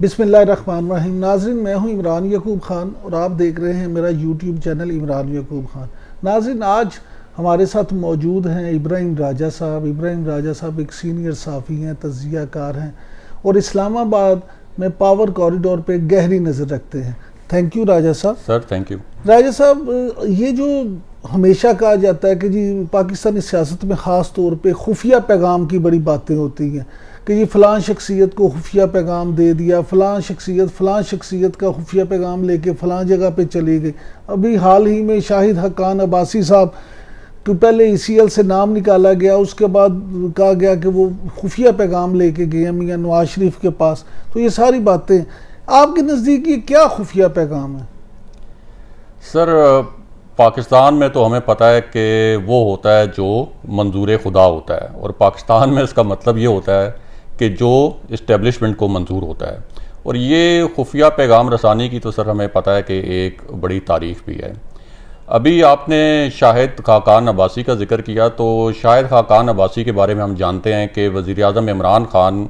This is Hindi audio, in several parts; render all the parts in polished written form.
बिस्मिल्लाहिर्रहमानिर्रहीम। नाज़रीन, मैं हूं इमरान यकूब ख़ान और आप देख रहे हैं मेरा यूट्यूब चैनल इमरान यकूब ख़ान। नाज़रीन, आज हमारे साथ मौजूद हैं इब्राहिम राजा साहब। इब्राहिम राजा साहब एक सीनियर साफ़ी हैं, तज़कियाकार हैं और इस्लामाबाद में पावर कॉरिडोर पे गहरी नज़र रखते हैं। थैंक यू राजा साहब। Sir thank you. राजा साहब, ये जो हमेशा कहा जाता है कि जी पाकिस्तानी सियासत में ख़ास तौर पे खुफिया पैगाम की बड़ी बातें होती हैं कि जी फ़लाँ शख्सियत को खुफिया पैगाम दे दिया, फ़लाँ शख्सियत का खुफिया पैगाम लेके फ़लाँ जगह पे चली गई। अभी हाल ही में शाहिद हक्कान अब्बासी साहब कि पहले ECL से नाम निकाला गया, उसके बाद कहा गया कि वो खुफिया पैगाम लेके गए हैं मियां नवाज शरीफ के पास। तो ये सारी बातें आपके नज़दीक ये क्या खुफिया पैगाम है? सर पाकिस्तान में तो हमें पता है कि वो होता है जो मंजूर खुदा होता है, और पाकिस्तान में इसका मतलब ये होता है कि जो इस्टेब्लिशमेंट को मंजूर होता है। और ये खुफिया पैगाम रसानी की तो सर हमें पता है कि एक बड़ी तारीख भी है। अभी आपने शाहिद खाकान अब्बासी का जिक्र किया, तो शाहिद खाकान अब्बासी के बारे में हम जानते हैं कि वज़ीर-ए-आज़म इमरान खान,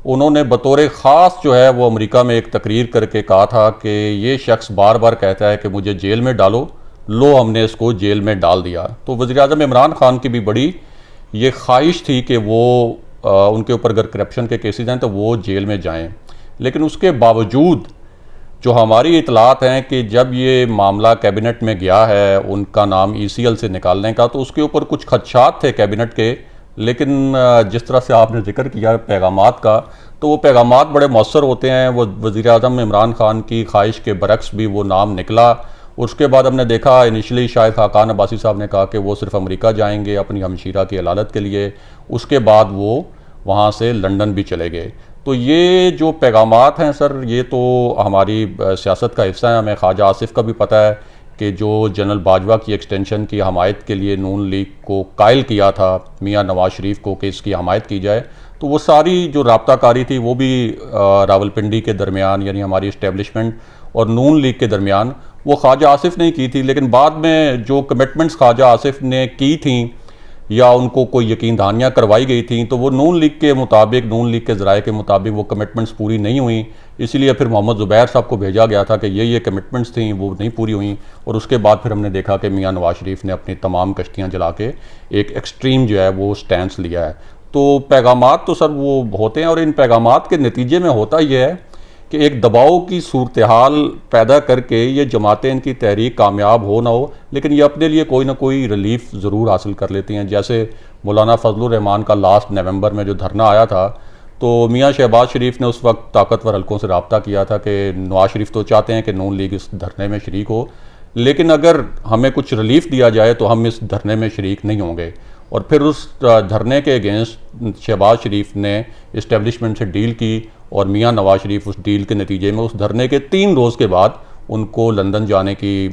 उन्होंने बतौर ख़ास जो है वो अमेरिका में एक तकरीर करके कहा था कि ये शख्स बार बार कहता है कि मुझे जेल में डालो, लो हमने इसको जेल में डाल दिया। तो वज़ीर-ए-आज़म इमरान खान की भी बड़ी ये ख्वाहिश थी कि वो उनके ऊपर अगर करप्शन के केसेस हैं तो वो जेल में जाएं। लेकिन उसके बावजूद जो हमारी इतलात हैं कि जब ये मामला कैबिनेट में गया है उनका नाम ECL से निकालने का, तो उसके ऊपर कुछ खदशात थे कैबिनेट के। लेकिन जिस तरह से आपने जिक्र किया पैगामात का, तो वो पैगामात बड़े मौसर होते हैं। वो वज़ीर-ए-आज़म इमरान खान की ख्वाहिश के बरक्स भी वो नाम निकला। उसके बाद हमने देखा इनिशियली शाहिद खाकान अब्बासी साहब ने कहा कि वो सिर्फ अमेरिका जाएंगे अपनी हमशीरा की अदालत के लिए, उसके बाद वो वहाँ से लंदन भी चले गए। तो ये जो पैगामात हैं सर, ये तो हमारी सियासत का हिस्सा है। हमें ख्वाजा आसिफ का भी पता है कि जो जनरल बाजवा की एक्सटेंशन की हमायत के लिए नून लीग को कायल किया था मियां नवाज शरीफ को कि इसकी हमायत की जाए, तो वो सारी जो राब्ताकारी थी वो भी रावलपिंडी के दरमियान, यानी हमारी इस्टेब्लिशमेंट और नून लीग के दरमियान, वो ख्वाजा आसिफ ने की थी। लेकिन बाद में जो कमिटमेंट्स ख्वाजा आसिफ ने की थी या उनको कोई यकीन दहानियाँ करवाई गई थी, तो वो नून लीग के मुताबिक, नून लीग के ज़राए के मुताबिक वो कमिटमेंट्स पूरी नहीं हुई। इसीलिए फिर मोहम्मद ज़ुबैर साहब को भेजा गया था कि ये कमिटमेंट्स थी, वो नहीं पूरी हुई। और उसके बाद फिर हमने देखा कि मियां नवाज शरीफ ने अपनी तमाम कश्तियाँ जला के एक एक्सट्रीम जो है वो स्टैंस लिया है। तो पैगामात तो सर वो होते हैं, और इन पैगामात के नतीजे में होता यह है कि एक दबाव की सूरत हाल पैदा करके ये जमातें, इनकी तहरीक कामयाब हो ना हो, लेकिन ये अपने लिए कोई ना कोई रिलीफ ज़रूर हासिल कर लेती हैं। जैसे मौलाना फजलुर रहमान का लास्ट नवंबर में जो धरना आया था, तो मियां शहबाज शरीफ ने उस वक्त ताकतवर हलकों से रब्ता किया था कि नवाज शरीफ तो चाहते हैं कि नून लीग इस धरने में शरीक हो, लेकिन अगर हमें कुछ रिलीफ दिया जाए तो हम इस धरने में शरीक नहीं होंगे। और फिर उस धरने के अगेंस्ट शहबाज शरीफ ने इस्टेब्लिशमेंट से डील की, और मियां नवाज शरीफ उस डील के नतीजे में उस धरने के 3 रोज़ के बाद उनको लंदन जाने की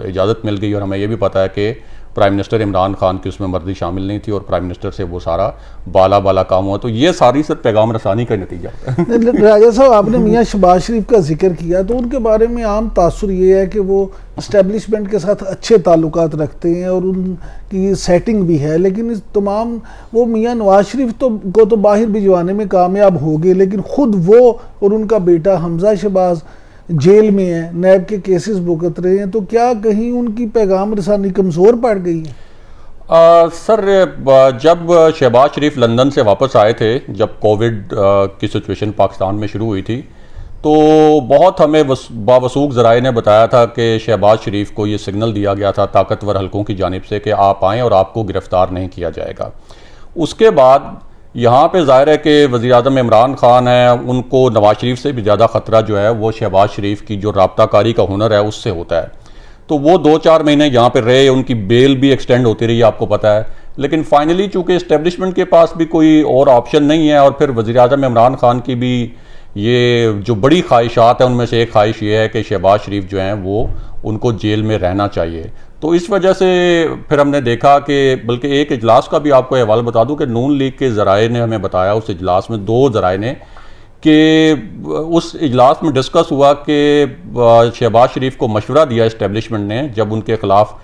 इजाज़त मिल गई। और हमें यह भी पता है कि प्राइम मिनिस्टर इमरान खान की उसमें मर्जी शामिल नहीं थी और प्राइम मिनिस्टर से वो सारा बाला काम हुआ। तो ये सारी सर पैगाम रसानी का नतीजा है। राजा साहब, आपने मियां शहबाज शरीफ का जिक्र किया, तो उनके बारे में आम तासुर ये है कि वो इस्टेब्लिशमेंट के साथ अच्छे ताल्लुकात रखते हैं और उनकी सेटिंग भी है। लेकिन इस तमाम वो मियां नवाज शरीफ को तो बाहर भिजवाने में कामयाब हो गए, लेकिन ख़ुद वो और उनका बेटा हमजा शहबाज जेल में है, नैब के केसेस भुगत रहे हैं। तो क्या कहीं उनकी पैगाम रसानी कमज़ोर पड़ गई है? सर जब शहबाज शरीफ लंदन से वापस आए थे, जब कोविड की सिचुएशन पाकिस्तान में शुरू हुई थी, तो बहुत हमें बावसूख ज़राए ने बताया था कि शहबाज शरीफ को ये सिग्नल दिया गया था ताकतवर हलकों की जानिब से कि आप आएँ और आपको गिरफ़्तार नहीं किया जाएगा। उसके बाद यहाँ पे ज़ाहिर है कि वज़ीर-ए-आज़म इमरान खान है, उनको नवाज शरीफ से भी ज़्यादा ख़तरा जो है वो शहबाज शरीफ की जो राब्ताकारी का हुनर है उससे होता है। तो वो 2-4 महीने यहाँ पे रहे, उनकी बेल भी एक्सटेंड होती रही, आपको पता है। लेकिन फाइनली चूँकि इस्टेब्लिशमेंट के पास भी कोई और ऑप्शन नहीं है, और फिर वज़ीर-ए-आज़म इमरान खान की भी ये जो बड़ी ख्वाहिशात हैं उनमें से एक ख्वाहिश ये है कि शहबाज शरीफ जो हैं वो उनको जेल में रहना चाहिए। तो इस वजह से फिर हमने देखा कि, बल्कि एक इजलास का भी आपको हवाला बता दूं कि नून लीग के ज़राए ने हमें बताया, उस इजलास में 2 ज़राए ने, कि उस इजलास में डिस्कस हुआ कि शहबाज शरीफ को मशवरा दिया इस्टेब्लिशमेंट ने, जब उनके ख़िलाफ़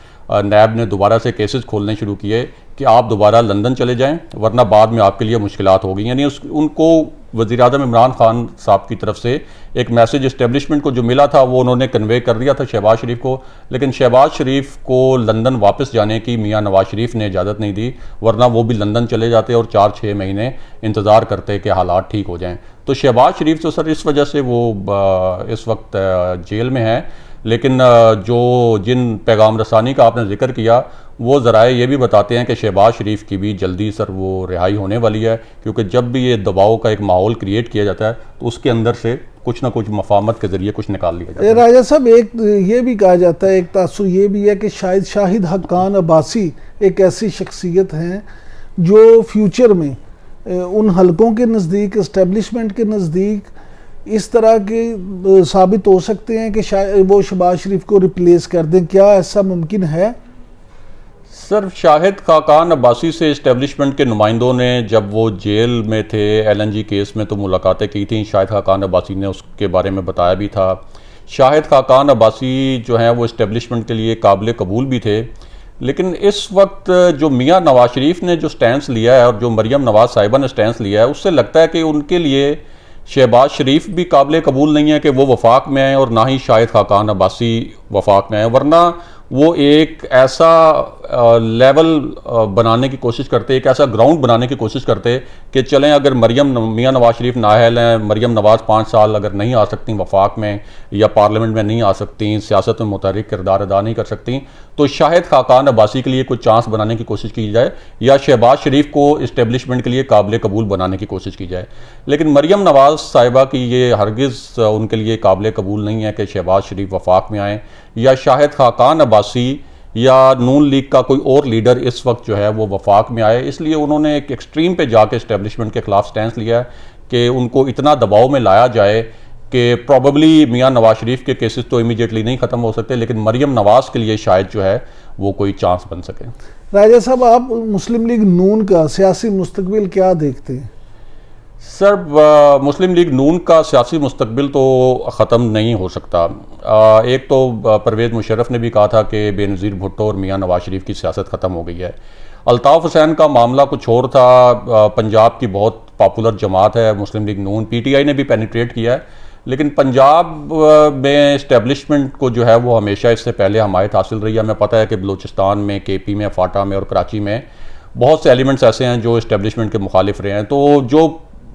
नैब ने दोबारा से केसेस खोलने शुरू किए, कि आप दोबारा लंदन चले जाएं, वरना बाद में आपके लिए मुश्किलात होगी। यानी उनको वज़ीर-ए-आज़म इमरान खान साहब की तरफ से एक मैसेज इस्टेब्लिशमेंट को जो मिला था वो उन्होंने कन्वे कर दिया था शहबाज शरीफ को, लेकिन शहबाज शरीफ को लंदन वापस जाने की मियां नवाज शरीफ ने इजाज़त नहीं दी, वरना वो भी लंदन चले जाते और 4-6 महीने इंतज़ार करते कि हालात ठीक हो जाएं। तो शहबाज शरीफ तो सर इस वजह से वो इस वक्त जेल में है, लेकिन जो जिन पैगाम रसानी का आपने जिक्र किया वो ज़राए ये भी बताते हैं कि शहबाज शरीफ की भी जल्दी सर वो रिहाई होने वाली है, क्योंकि जब भी ये दबाव का एक माहौल क्रिएट किया जाता है तो उसके अंदर से कुछ ना कुछ मफाहमत के ज़रिए कुछ निकाल लिया जाता है। राजा साहब, एक ये भी कहा जाता है, एक तासुर ये भी है कि शायद शाहिद हक्कान अब्बासी एक ऐसी शख्सियत हैं जो फ्यूचर में उन हलकों के नज़दीक, इस्टेब्लिशमेंट के नज़दीक इस तरह के साबित हो सकते हैं कि शायद वो शहबाज शरीफ को रिप्लेस कर दें। क्या ऐसा मुमकिन है? सर, शाहिद खाकान अब्बासी से इस्टेब्लिशमेंट के नुमाइंदों ने जब वो जेल में थे LNG केस में तो मुलाकातें की थी। शाहिद खाकान अब्बासी ने उसके बारे में बताया भी था। शाहिद खाकान अब्बासी जो हैं वो इस्टेब्लिशमेंट के लिए काबिल कबूल भी थे, लेकिन इस वक्त जो मियां नवाज शरीफ ने जो स्टैंस लिया है और जो मरियम नवाज साहिबा ने स्टैंस लिया है, उससे लगता है कि उनके लिए शहबाज शरीफ भी काबिल कबूल नहीं है कि वो वफाक में आए और ना ही शाहिद खाकान अब्बासी वफाक में आए, वरना वो एक ऐसा लेवल बनाने की कोशिश करते, एक ऐसा ग्राउंड बनाने की कोशिश करते कि चलें अगर मियां नवाज शरीफ नाअहल हैं, मरियम नवाज 5 साल अगर नहीं आ सकती वफाक में या पार्लियामेंट में नहीं आ सकती, सियासत में मुतहरिक किरदार अदा नहीं कर सकती, तो शाहिद खाकान अब्बासी के लिए कुछ चांस बनाने की कोशिश की जाए या शहबाज शरीफ को इस्टेब्लिशमेंट के लिए काबिल कबूल बनाने की कोशिश की जाए। लेकिन मरियम नवाज साहिबा की ये हरगिज़ उनके लिए काबिल कबूल नहीं है कि शहबाज शरीफ वफाक में आए या शाहिद खाकान अब्बासी या नून लीग का कोई और लीडर इस वक्त जो है वो वफाक में आए। इसलिए उन्होंने एक एक्सट्रीम पे जाके इस्टेब्लिशमेंट के खिलाफ स्टैंस लिया है कि उनको इतना दबाव में लाया जाए कि प्रॉबेबली मियां नवाज शरीफ के केसेस तो इमीडिएटली नहीं ख़त्म हो सकते, लेकिन मरियम नवाज के लिए शायद जो है वो कोई चांस बन सके। राजा साहब, आप मुस्लिम लीग नून का सियासी मुस्तकबिल क्या देखते हैं? सर, मुस्लिम लीग नून का सियासी मुस्तकबिल तो ख़त्म नहीं हो सकता। एक तो परवेज़ मुशर्रफ ने भी कहा था कि बेनज़ीर भुट्टो और मियां नवाज शरीफ की सियासत ख़त्म हो गई है। अल्ताफ़ हुसैन का मामला कुछ और था। पंजाब की बहुत पॉपुलर जमात है मुस्लिम लीग नून, PTI ने भी पेनिट्रेट किया है, लेकिन पंजाब में इस्टेब्लिशमेंट को जो है वो हमेशा इससे पहले हमायत हासिल रही है। हमें पता है कि बलूचिस्तान में, KP में, फाटा में और कराची में बहुत से एलिमेंट्स ऐसे हैं जो इस्टेब्लिशमेंट के मुखालिफ रहे हैं। तो जो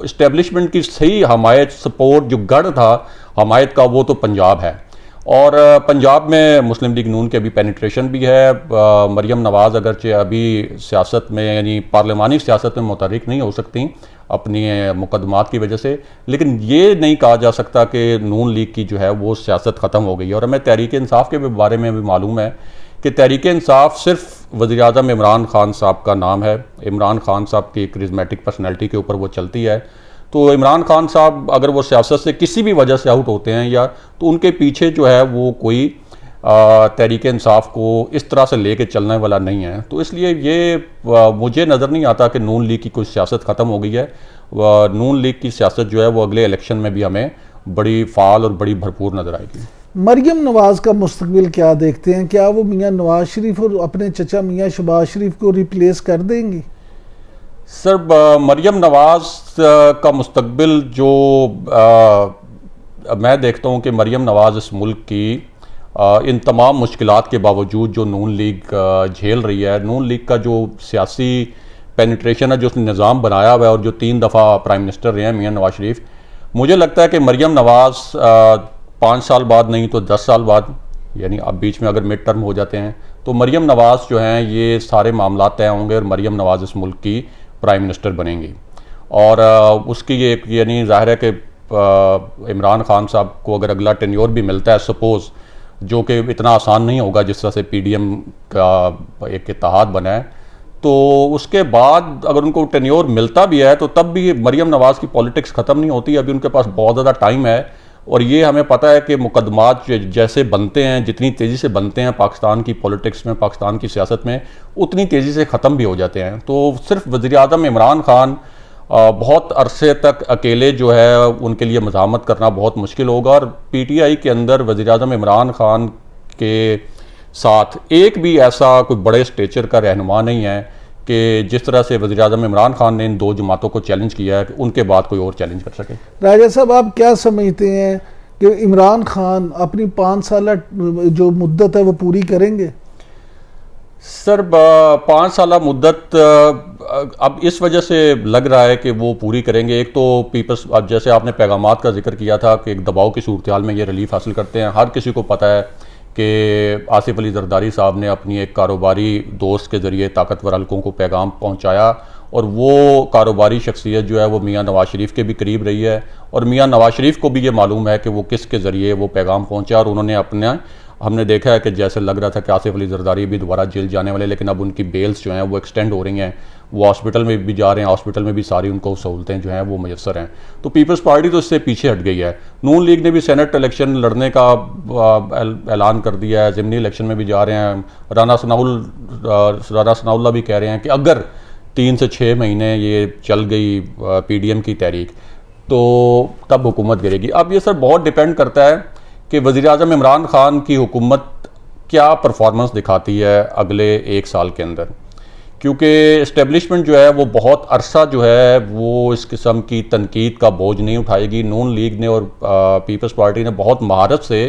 इस्टेब्लिशमेंट की सही हमायत, सपोर्ट, जो गढ़ था हमायत का, वो तो पंजाब है। और पंजाब में मुस्लिम लीग नून के अभी पेनिट्रेशन भी है। मरियम नवाज़ अगरचे अभी सियासत में यानी पार्लिमानी सियासत में मुतहरिक नहीं हो सकती अपनी मुकदमात की वजह से, लेकिन ये नहीं कहा जा सकता कि नून लीग की जो है वो सियासत ख़त्म हो गई है। और हमें तहरीक इंसाफ के बारे में भी मालूम है कि तहरीक इंसाफ सिर्फ वज़ीर-ए-आज़म इमरान खान साहब का नाम है। इमरान खान साहब की करिश्मेटिक पर्सनैलिटी के ऊपर वो चलती है। तो इमरान खान साहब अगर वो सियासत से किसी भी वजह से आउट होते हैं या तो उनके पीछे जो है वो कोई तहरीक इंसाफ को इस तरह से लेके चलने वाला नहीं है। तो इसलिए ये मुझे नज़र नहीं आता कि नून लीग की कोई सियासत ख़त्म हो गई है। नून लीग की सियासत जो है वो अगले इलेक्शन में भी हमें बड़ी फ़ाल और बड़ी भरपूर नज़र आएगी। मरियम नवाज का मुस्तकबिल क्या देखते हैं? क्या वो मियां नवाज शरीफ और अपने चचा मियां शहबाज शरीफ को रिप्लेस कर देंगी? सर, मरियम नवाज का मुस्तकबिल जो मैं देखता हूँ कि मरियम नवाज इस मुल्क की इन तमाम मुश्किलात के बावजूद जो नून लीग झेल रही है, नून लीग का जो सियासी पेनिट्रेशन है, जो उसने निज़ाम बनाया हुआ है और जो 3 दफ़ा प्राइम मिनिस्टर रहे हैं मियां नवाज शरीफ, मुझे लगता है कि मरियम नवाज 5 साल बाद नहीं तो 10 साल बाद, यानी अब बीच में अगर मिड टर्म हो जाते हैं तो मरियम नवाज जो हैं ये सारे मामला तय होंगे और मरियम नवाज इस मुल्क की प्राइम मिनिस्टर बनेंगी। और उसकी ये यानी ज़ाहिर है कि इमरान खान साहब को अगर अगला टेन्योर भी मिलता है सपोज़, जो कि इतना आसान नहीं होगा जिस तरह से PDM का एक इत्तेहाद बना है, तो उसके बाद अगर उनको टेन्योर मिलता भी है तो तब भी मरियम नवाज़ की पॉलिटिक्स ख़त्म नहीं होती। अभी उनके पास बहुत ज़्यादा टाइम है और ये हमें पता है कि मुकदमात जैसे बनते हैं, जितनी तेज़ी से बनते हैं पाकिस्तान की पॉलिटिक्स में, पाकिस्तान की सियासत में, उतनी तेज़ी से ख़त्म भी हो जाते हैं। तो सिर्फ वज़ीर-ए-आज़म इमरान खान बहुत अरसे तक अकेले जो है उनके लिए मज़ामत करना बहुत मुश्किल होगा। और PTI के अंदर वज़ीर-ए-आज़म इमरान खान के साथ एक भी ऐसा कोई बड़े स्टेचर का रहनुमा नहीं है कि जिस तरह से वज़ीर-ए-आज़म इमरान खान ने इन दो जमातों को चैलेंज किया है कि उनके बाद कोई और चैलेंज कर सके। राजा साहब, आप क्या समझते हैं कि इमरान खान अपनी 5 साल जो मुद्दत है वो पूरी करेंगे? सर 5 साल मुद्दत अब इस वजह से लग रहा है कि वो पूरी करेंगे। एक तो पीपल्स, अब जैसे आपने पैगामात का जिक्र किया था कि एक दबाव की सूरत हाल में ये रिलीफ हासिल करते हैं। हर किसी को पता है कि आसिफ अली जरदारी साहब ने अपनी एक कारोबारी दोस्त के ज़रिए ताकतवर हलकों को पैगाम पहुंचाया और वो कारोबारी शख्सियत जो है वो मियाँ नवाज शरीफ के भी करीब रही है और मियाँ नवाज शरीफ को भी ये मालूम है कि वो किसके ज़रिए वो पैगाम पहुंचा और उन्होंने अपना, हमने देखा है कि जैसे लग रहा था कि आसिफ अली जरदारी भी दोबारा जेल जाने वाले, लेकिन अब उनकी बेल्स जो हैं वो एक्सटेंड हो रही हैं, वो हॉस्पिटल में भी जा रहे हैं, हॉस्पिटल में भी सारी उनको सहूलतें जो हैं वो मैसर हैं। तो पीपल्स पार्टी तो इससे पीछे हट गई है। नून लीग ने भी सेनेट इलेक्शन लड़ने का ऐलान कर दिया है, ज़िमनी इलेक्शन में भी जा रहे हैं। राना सनाउल्लाह भी कह रहे हैं कि अगर 3 से 6 महीने ये चल गई PDM की तहरीक तो तब हुकूमत गिरेगी। अब ये सर बहुत डिपेंड करता है कि वज़ीर-ए-आज़म इमरान खान की हुकूमत क्या परफॉर्मेंस दिखाती है अगले 1 साल के अंदर, क्योंकि इस्टेब्लिशमेंट जो है वो बहुत अरसा जो है वो इस किस्म की तनकीद का बोझ नहीं उठाएगी। नून लीग ने और पीपल्स पार्टी ने बहुत महारत से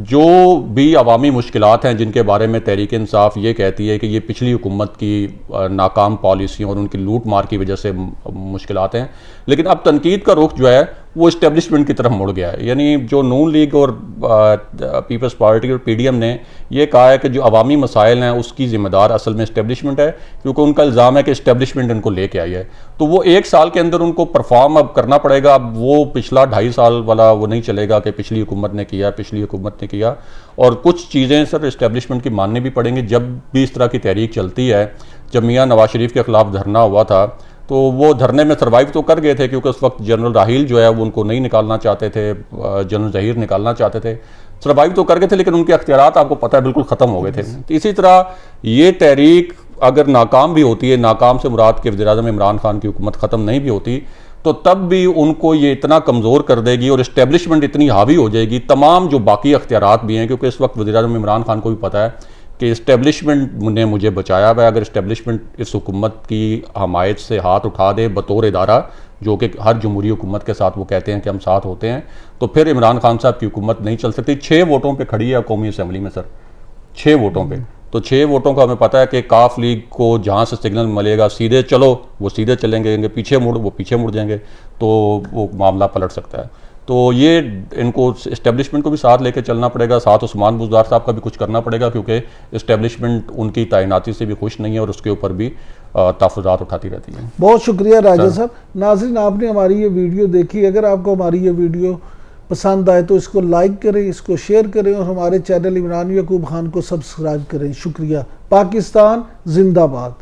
जो भी अवामी मुश्किलात हैं जिनके बारे में तहरीक इंसाफ ये कहती है कि ये पिछली हुकूमत की नाकाम पॉलिसियों और उनकी लूट मार की वजह से मुश्किलात हैं, लेकिन अब तनकीद का रुख जो है वो इस्टेब्लिशमेंट की तरफ मुड़ गया है। यानी जो नून लीग और पीपल्स पार्टी और PDM ने ये कहा है कि जो अवामी मसाइल हैं उसकी ज़िम्मेदार असल में इस्टेब्लिशमेंट है, क्योंकि उनका इल्ज़ाम है कि इस्टेब्लिशमेंट इनको लेके आई है। तो वो 1 साल के अंदर उनको परफॉर्म अब करना पड़ेगा। अब वो पिछला 2.5 साल वाला वो नहीं चलेगा कि पिछली हुकूमत ने किया, पिछली हुकूमत ने किया। और कुछ चीज़ें सर इस्टेब्लिशमेंट की माननी भी पड़ेंगी। जब भी इस तरह की तहरीक चलती है, जब मियाँ नवाज शरीफ के ख़िलाफ़ धरना हुआ था तो वो धरने में सर्वाइव तो कर गए थे, क्योंकि उस वक्त जनरल राहील जो है वो उनको नहीं निकालना चाहते थे, जनरल ज़हीर निकालना चाहते थे, सर्वाइव तो कर गए थे, लेकिन उनके अख्तियारात आपको पता है बिल्कुल ख़त्म हो गए थे। तो इसी तरह ये तहरीक अगर नाकाम भी होती है, नाकाम से मुराद के वज़ीर-ए-आज़म इमरान खान की हुकूमत ख़त्म नहीं भी होती, तो तब भी उनको ये इतना कमज़ोर कर देगी और इस्टेब्लिशमेंट इतनी हावी हो जाएगी, तमाम जो बाकी अख्तियारात भी हैं, क्योंकि इस वक्त वज़ीर-ए-आज़म इमरान खान को भी पता है कि इस्टेब्लिशमेंट ने मुझे बचाया हुआ है। अगर इस्टेब्लिशमेंट इस हुकूमत की हमायत से हाथ उठा दे बतौर इदारा, जो कि हर जमहूरी हुकूमत के साथ वो कहते हैं कि हम साथ होते हैं, तो फिर इमरान खान साहब की हुकूमत नहीं चल सकती। 6 वोटों पे खड़ी है कौमी असम्बली में सर, 6 वोटों पे। तो 6 वोटों का हमें पता है कि काफ लीग को जहाँ से सिग्नल मिलेगा सीधे चलो वो सीधे चलेंगे, पीछे मुड़ वो पीछे मुड़ जाएंगे, तो वो मामला पलट सकता है। तो ये इनको इस्टेब्लिशमेंट को भी साथ लेके चलना पड़ेगा, साथ उस्मान बुज़दार साहब का भी कुछ करना पड़ेगा, क्योंकि इस्टेब्लिशमेंट उनकी तैनाती से भी खुश नहीं है और उसके ऊपर भी तहफ़्फ़ुज़ात उठाती रहती है। बहुत शुक्रिया राजा साहब। नाज़रीन, आपने हमारी ये वीडियो देखी। अगर आपको हमारी ये वीडियो पसंद आए तो इसको लाइक करें, इसको शेयर करें और हमारे चैनल इमरान याकूब खान को सब्सक्राइब करें। शुक्रिया। पाकिस्तान जिंदाबाद।